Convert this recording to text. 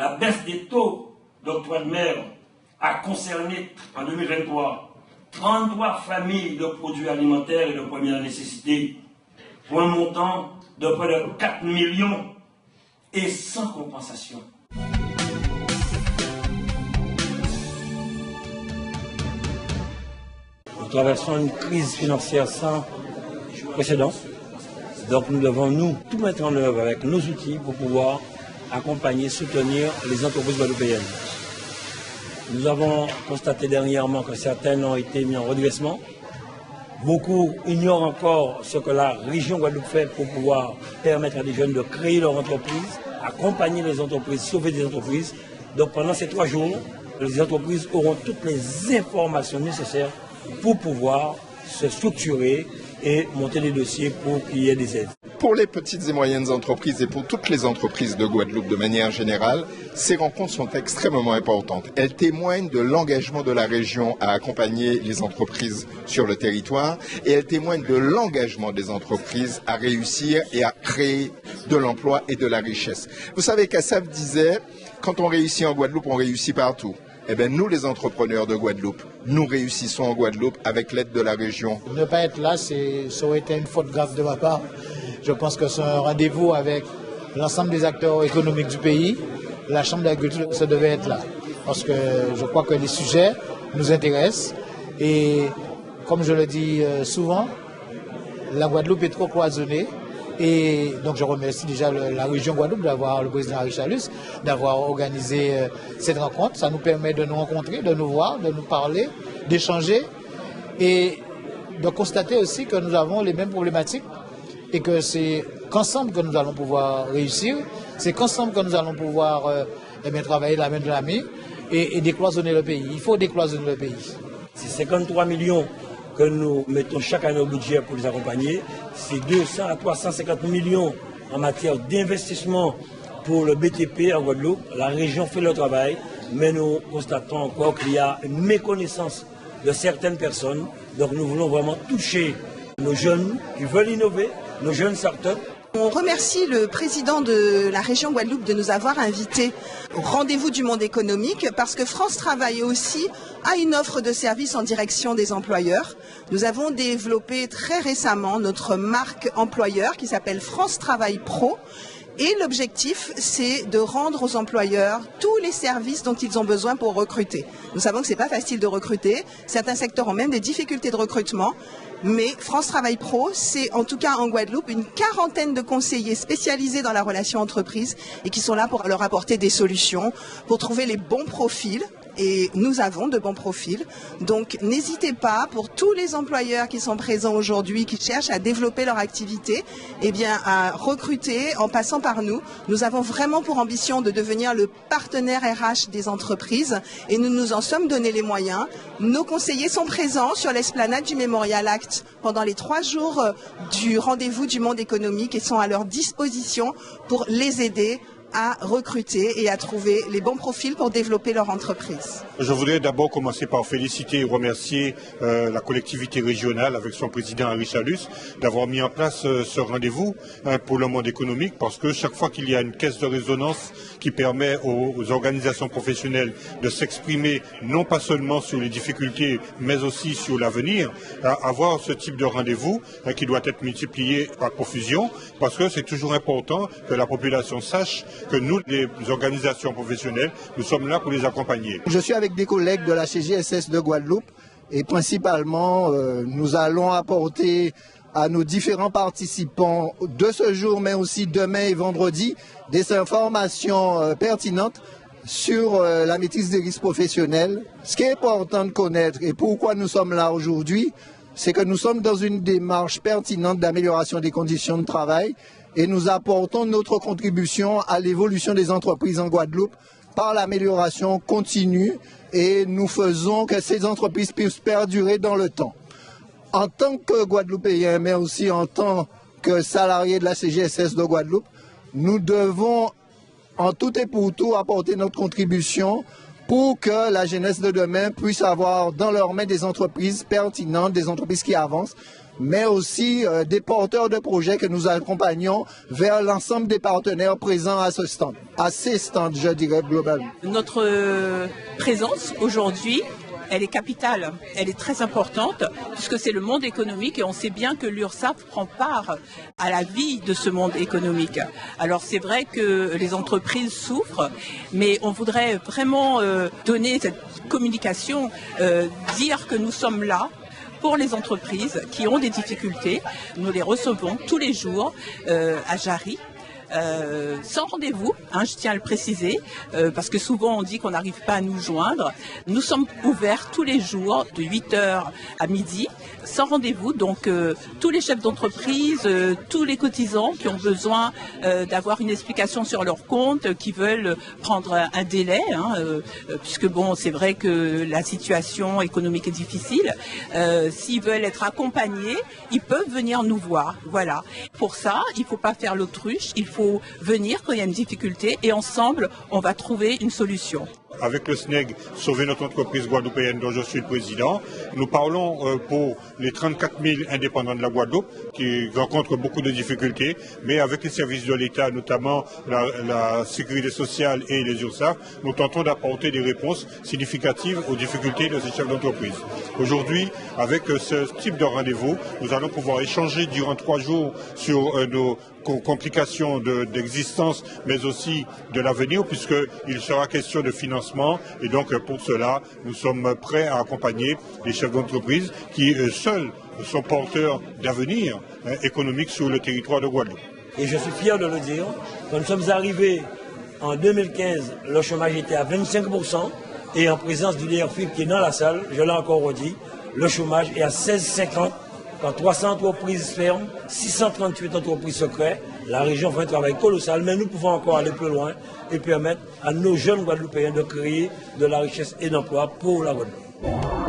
la baisse des taux d'octroi de mer a concerné en 2023 33 familles de produits alimentaires et de première nécessité pour un montant de près de 4 millions et sans compensation. Nous traversons une crise financière sans précédent. Donc nous devons, tout mettre en œuvre avec nos outils pour pouvoir accompagner, soutenir les entreprises guadeloupéennes. Nous avons constaté dernièrement que certaines ont été mises en redressement. Beaucoup ignorent encore ce que la région Guadeloupe fait pour pouvoir permettre à des jeunes de créer leur entreprise, accompagner les entreprises, sauver des entreprises. Donc pendant ces 3 jours, les entreprises auront toutes les informations nécessaires pour pouvoir se structurer et monter des dossiers pour qu'il y ait des aides. Pour les petites et moyennes entreprises et pour toutes les entreprises de Guadeloupe de manière générale, ces rencontres sont extrêmement importantes. Elles témoignent de l'engagement de la région à accompagner les entreprises sur le territoire et elles témoignent de l'engagement des entreprises à réussir et à créer de l'emploi et de la richesse. Vous savez qu'Assaf disait, quand on réussit en Guadeloupe, on réussit partout. Eh bien, nous, les entrepreneurs de Guadeloupe, nous réussissons en Guadeloupe avec l'aide de la région. Ne pas être là, ça aurait été une faute grave de ma part. Je pense que c'est un rendez-vous avec l'ensemble des acteurs économiques du pays. La Chambre d'agriculture, ça devait être là. Parce que je crois que les sujets nous intéressent. Et comme je le dis souvent, la Guadeloupe est trop cloisonnée. Et donc je remercie déjà la région Guadeloupe d'avoir, le président Richalus, d'avoir organisé cette rencontre. Ça nous permet de nous rencontrer, de nous voir, de nous parler, d'échanger et de constater aussi que nous avons les mêmes problématiques et que c'est qu'ensemble que nous allons pouvoir réussir, c'est qu'ensemble que nous allons pouvoir travailler la main de la main et décloisonner le pays. Il faut décloisonner le pays. C'est 53 millions que nous mettons chaque année au budget pour les accompagner. C'est 200 à 350 millions en matière d'investissement pour le BTP en Guadeloupe. La région fait le travail, mais nous constatons encore qu'il y a une méconnaissance de certaines personnes. Donc nous voulons vraiment toucher nos jeunes qui veulent innover, nos jeunes start-up. On remercie le président de la région Guadeloupe de nous avoir invités au rendez-vous du monde économique parce que France Travail aussi a une offre de services en direction des employeurs. Nous avons développé très récemment notre marque employeur qui s'appelle France Travail Pro. Et l'objectif, c'est de rendre aux employeurs tous les services dont ils ont besoin pour recruter. Nous savons que c'est pas facile de recruter. Certains secteurs ont même des difficultés de recrutement. Mais France Travail Pro, c'est en tout cas en Guadeloupe une 40aine de conseillers spécialisés dans la relation entreprise et qui sont là pour leur apporter des solutions, pour trouver les bons profils. Et nous avons de bons profils. Donc n'hésitez pas, pour tous les employeurs qui sont présents aujourd'hui, qui cherchent à développer leur activité, eh bien à recruter en passant par nous. Nous avons vraiment pour ambition de devenir le partenaire RH des entreprises et nous nous en sommes donné les moyens. Nos conseillers sont présents sur l'esplanade du Memorial Act pendant les 3 jours du rendez-vous du monde économique et sont à leur disposition pour les aider à recruter et à trouver les bons profils pour développer leur entreprise. Je voudrais d'abord commencer par féliciter et remercier la collectivité régionale avec son président Richalus d'avoir mis en place ce rendez-vous pour le monde économique parce que chaque fois qu'il y a une caisse de résonance qui permet aux organisations professionnelles de s'exprimer non pas seulement sur les difficultés mais aussi sur l'avenir, avoir ce type de rendez-vous qui doit être multiplié par profusion parce que c'est toujours important que la population sache que nous, les organisations professionnelles, nous sommes là pour les accompagner. Je suis avec des collègues de la CGSS de Guadeloupe et principalement nous allons apporter à nos différents participants de ce jour mais aussi demain et vendredi des informations pertinentes sur la maîtrise des risques professionnels. Ce qui est important de connaître et pourquoi nous sommes là aujourd'hui, c'est que nous sommes dans une démarche pertinente d'amélioration des conditions de travail et nous apportons notre contribution à l'évolution des entreprises en Guadeloupe par l'amélioration continue et nous faisons que ces entreprises puissent perdurer dans le temps. En tant que Guadeloupéens, mais aussi en tant que salariés de la CGSS de Guadeloupe, nous devons en tout et pour tout apporter notre contribution pour que la jeunesse de demain puisse avoir dans leurs mains des entreprises pertinentes, des entreprises qui avancent, mais aussi des porteurs de projets que nous accompagnons vers l'ensemble des partenaires présents à ce stand, à ces stands, je dirais globalement. Notre présence aujourd'hui, elle est capitale, elle est très importante puisque c'est le monde économique et on sait bien que l'URSSAF prend part à la vie de ce monde économique. Alors c'est vrai que les entreprises souffrent, mais on voudrait vraiment donner cette communication, dire que nous sommes là pour les entreprises qui ont des difficultés. Nous les recevons tous les jours à Jarry. Sans rendez-vous, je tiens à le préciser, parce que souvent on dit qu'on n'arrive pas à nous joindre. Nous sommes ouverts tous les jours de 8h à midi, sans rendez-vous. Donc tous les chefs d'entreprise, tous les cotisants qui ont besoin d'avoir une explication sur leur compte, qui veulent prendre un délai, puisque bon, c'est vrai que la situation économique est difficile. S'ils veulent être accompagnés, ils peuvent venir nous voir. Voilà. Pour ça, il ne faut pas faire l'autruche, il faut venir quand il y a une difficulté et ensemble, on va trouver une solution. Avec le SNEG, Sauver notre entreprise guadeloupéenne dont je suis le président, nous parlons pour les 34 000 indépendants de la Guadeloupe qui rencontrent beaucoup de difficultés, mais avec les services de l'État, notamment la sécurité sociale et les URSSAF, nous tentons d'apporter des réponses significatives aux difficultés de ces chefs d'entreprise. Aujourd'hui, avec ce type de rendez-vous, nous allons pouvoir échanger durant 3 jours sur nos complications d'existence, mais aussi de l'avenir, puisqu'il sera question de financement. Et donc, pour cela, nous sommes prêts à accompagner les chefs d'entreprise qui, seuls, sont porteurs d'avenir économique sur le territoire de Guadeloupe. Et je suis fier de le dire, quand nous sommes arrivés en 2015, le chômage était à 25%, et en présence du DRFIP qui est dans la salle, je l'ai encore redit, le chômage est à 16,50%. Quand 300 entreprises ferment, 638 entreprises secrètes, la région fait un travail colossal, mais nous pouvons encore aller plus loin et permettre à nos jeunes Guadeloupéens de créer de la richesse et d'emploi pour la Guadeloupe.